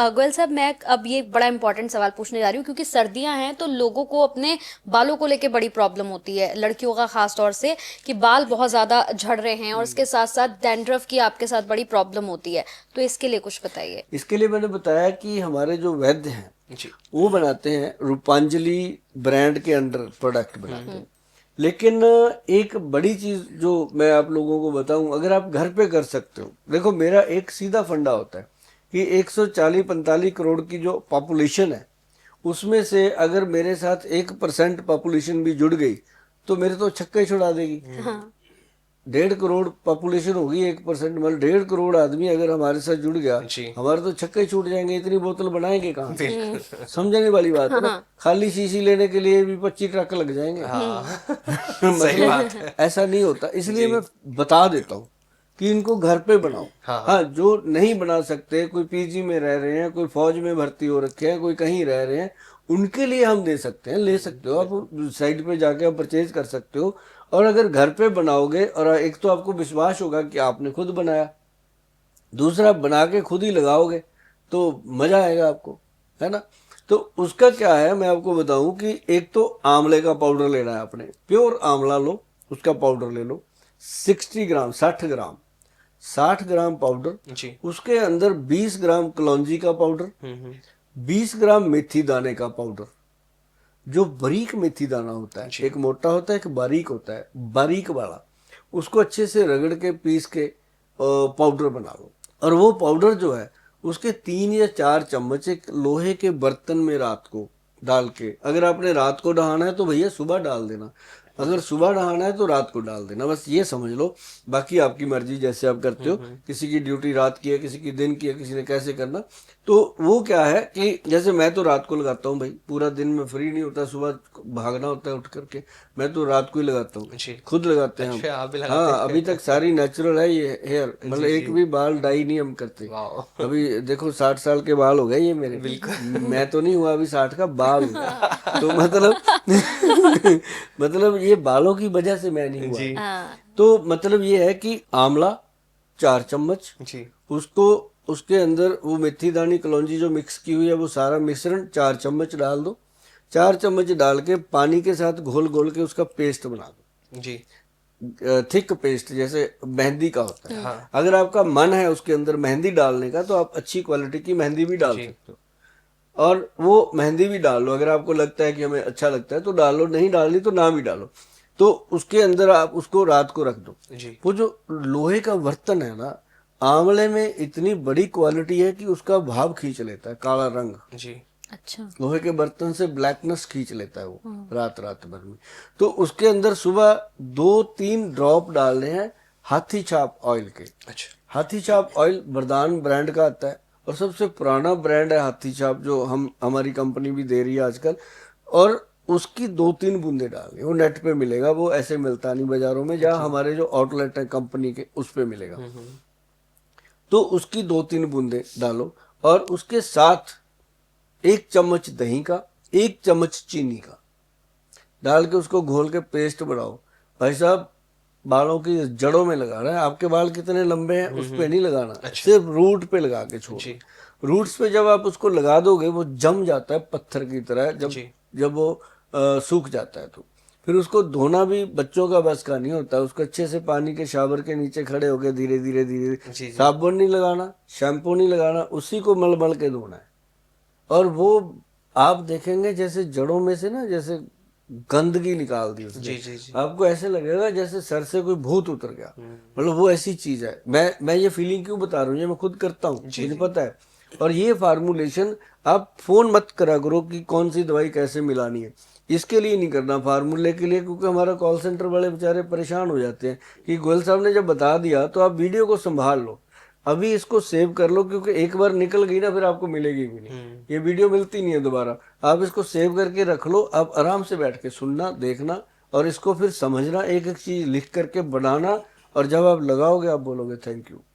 गोयल साहब, मैं अब ये बड़ा इंपॉर्टेंट सवाल पूछने जा रही हूँ, क्योंकि सर्दियां हैं तो लोगों को अपने बालों को लेके बड़ी प्रॉब्लम होती है, लड़कियों का खास तौर से, कि बाल बहुत ज्यादा झड़ रहे हैं और उसके साथ साथ डैंड्रफ की आपके साथ बड़ी प्रॉब्लम होती है। तो इसके लिए कुछ बताइए। इसके लिए मैंने बताया कि हमारे जो वैद्य हैं जी। वो बनाते हैं, रूपांजलि ब्रांड के अंडर प्रोडक्ट बनाते हैं। लेकिन एक बड़ी चीज जो मैं आप लोगों को बताऊं, अगर आप घर पे कर सकते हो, देखो मेरा एक सीधा फंडा होता है कि 140-45 करोड़ की जो पॉपुलेशन है उसमें से अगर मेरे साथ 1% पॉपुलेशन भी जुड़ गई तो मेरे तो छक्का ही छुड़ा देगी। हाँ। 1.5 करोड़ पॉपुलेशन होगी, 1% मतलब 1.5 करोड़ आदमी अगर हमारे साथ जुड़ गया, जी। हमारे तो छक्के छूट जाएंगे। इतनी बोतल बनाएंगे कहाँ से? बिल्कुल। समझने वाली बात है ना। खाली शीशी लेने के लिए भी 25 ट्रक लग जाएंगे। हाँ। सही बात है। ऐसा नहीं होता, इसलिए मैं बता देता हूँ कि इनको घर पे बनाओ। हाँ। हाँ, जो नहीं बना सकते, कोई पीजी में रह रहे हैं, कोई फौज में भर्ती हो रखे हैं, कोई कहीं रह रहे हैं, उनके लिए हम दे सकते हैं, ले सकते हो आप, साइट पे जाके आप परचेज कर सकते हो। और अगर घर पे बनाओगे, और एक तो आपको विश्वास होगा कि आपने खुद बनाया, दूसरा बना के खुद ही लगाओगे तो मजा आएगा आपको, है ना। तो उसका क्या है, मैं आपको बताऊं कि एक तो आंवले का पाउडर लेना है आपने, प्योर आंवला लो, उसका पाउडर ले लो 60 ग्राम, 60 ग्राम, 60 ग्राम पाउडर। जी। उसके अंदर 20 ग्राम कलौंजी का पाउडर, 20 ग्राम मेथी दाने का पाउडर। जो बारीक मेथी दाना होता है, एक मोटा होता है, एक बारीक होता है, बारीक वाला, उसको अच्छे से रगड़ के पीस के पाउडर बना लो। और वो पाउडर जो है उसके 3 या 4 चम्मच एक लोहे के बर्तन में रात को डाल के, अगर आपने रात को नहाना है तो भैया सुबह डाल देना, अगर सुबह नहाना है तो रात को डाल देना, बस ये समझ लो। बाकी आपकी मर्जी, जैसे आप करते हो, किसी की ड्यूटी रात की है, किसी की दिन की है, किसी ने कैसे करना। तो वो क्या है कि जैसे मैं तो रात को लगाता हूँ भाई, पूरा दिन में फ्री नहीं होता, सुबह भागना होता है उठ करके, मैं तो रात को ही लगाता हूँ, जी। खुद लगाते हैं हम। अच्छा, आप भी लगाते हाँ, हैं? अभी तक सारी नेचुरल है ये हेयर, मतलब जी, एक जी। भी बाल डाई नहीं हम करते। वाह। अभी देखो 60 साल के बाल हो गए ये मेरे। बिल्कुल। मैं तो नहीं हुआ अभी 60 का, बाल हुआ। तो मतलब मतलब ये बालों की वजह से मैं नहीं हुआ। जी। हाँ। तो मतलब ये है कि आंवला 4 चम्मच, जी। उसको उसके अंदर वो मेथी दानी कलौंजी जो मिक्स की हुई है वो सारा मिश्रण 4 चम्मच डाल दो। 4 चम्मच डाल के पानी के साथ घोल घोल के उसका पेस्ट बना दो, जी। थिक पेस्ट, जैसे मेहंदी का होता है। हाँ। अगर आपका मन है उसके अंदर मेहंदी डालने का तो आप अच्छी क्वालिटी की मेहंदी भी डाल जी। सकते हो, और वो मेहंदी भी डाल लो। अगर आपको लगता है कि हमें अच्छा लगता है तो डाल लो, नहीं डालनी तो ना भी डालो। तो उसके अंदर आप उसको रात को रख दो। जी। वो जो लोहे का बर्तन है ना, आंवले में इतनी बड़ी क्वालिटी है कि उसका भाव खींच लेता है, काला रंग जी। अच्छा। लोहे के बर्तन से ब्लैकनेस खींच लेता है वो रात रात भर में। तो उसके अंदर सुबह 2-3 ड्रॉप डालने हैं हाथी छाप ऑयल के। अच्छा। हाथी छाप ऑयल वरदान ब्रांड का आता है, और सबसे पुराना ब्रांड है हाथी छाप, जो हमारी कंपनी भी दे रही है आजकल। और उसकी 2-3 बूंदे डालनी, वो नेट पे मिलेगा, वो ऐसे मिलता नहीं बाजारों में, जहाँ हमारे जो आउटलेट है कंपनी के उस पे मिलेगा। तो उसकी 2-3 बूंदे डालो, और उसके साथ 1 चम्मच दही का, 1 चम्मच चीनी का डाल के उसको घोल के पेस्ट बनाओ। भाई साहब, बालों की जड़ों में लगाना है। आपके बाल कितने लंबे हैं उस पे नहीं लगाना, सिर्फ रूट पे लगा के छोड़ो। जी। रूट्स पे जब आप उसको लगा दोगे वो जम जाता है पत्थर की तरह, जब जी। जब वो सूख जाता है तो फिर उसको धोना भी बच्चों का बस का नहीं होता। उसको अच्छे से पानी के शावर के नीचे खड़े होके धीरे धीरे धीरे, जी। जी। साबुन नहीं लगाना, शैम्पू नहीं लगाना, उसी को मल मल के धोना है। और वो आप देखेंगे जैसे जड़ों में से ना, जैसे गंदगी निकाल दी उसने। जी। जी। जी। आपको ऐसे लगेगा जैसे सर से कोई भूत उतर गया, मतलब वो ऐसी चीज है। मैं ये फीलिंग क्यों बता रहा हूँ, ये मैं खुद करता हूँ, जी। मुझे जी। पता है। और ये फार्मूलेशन आप फोन मत करा करो कि कौन सी दवाई कैसे मिलानी है, इसके लिए नहीं करना, फार्मूले के लिए, क्योंकि हमारा कॉल सेंटर वाले बेचारे परेशान हो जाते हैं कि गोयल साहब ने जब बता दिया तो आप वीडियो को संभाल लो, अभी इसको सेव कर लो, क्योंकि एक बार निकल गई ना फिर आपको मिलेगी भी नहीं, ये वीडियो मिलती नहीं है दोबारा। आप इसको सेव करके रख लो, आप आराम से बैठ के सुनना, देखना, और इसको फिर समझना, एक एक चीज लिख करके बनाना, और जब आप लगाओगे आप बोलोगे थैंक यू।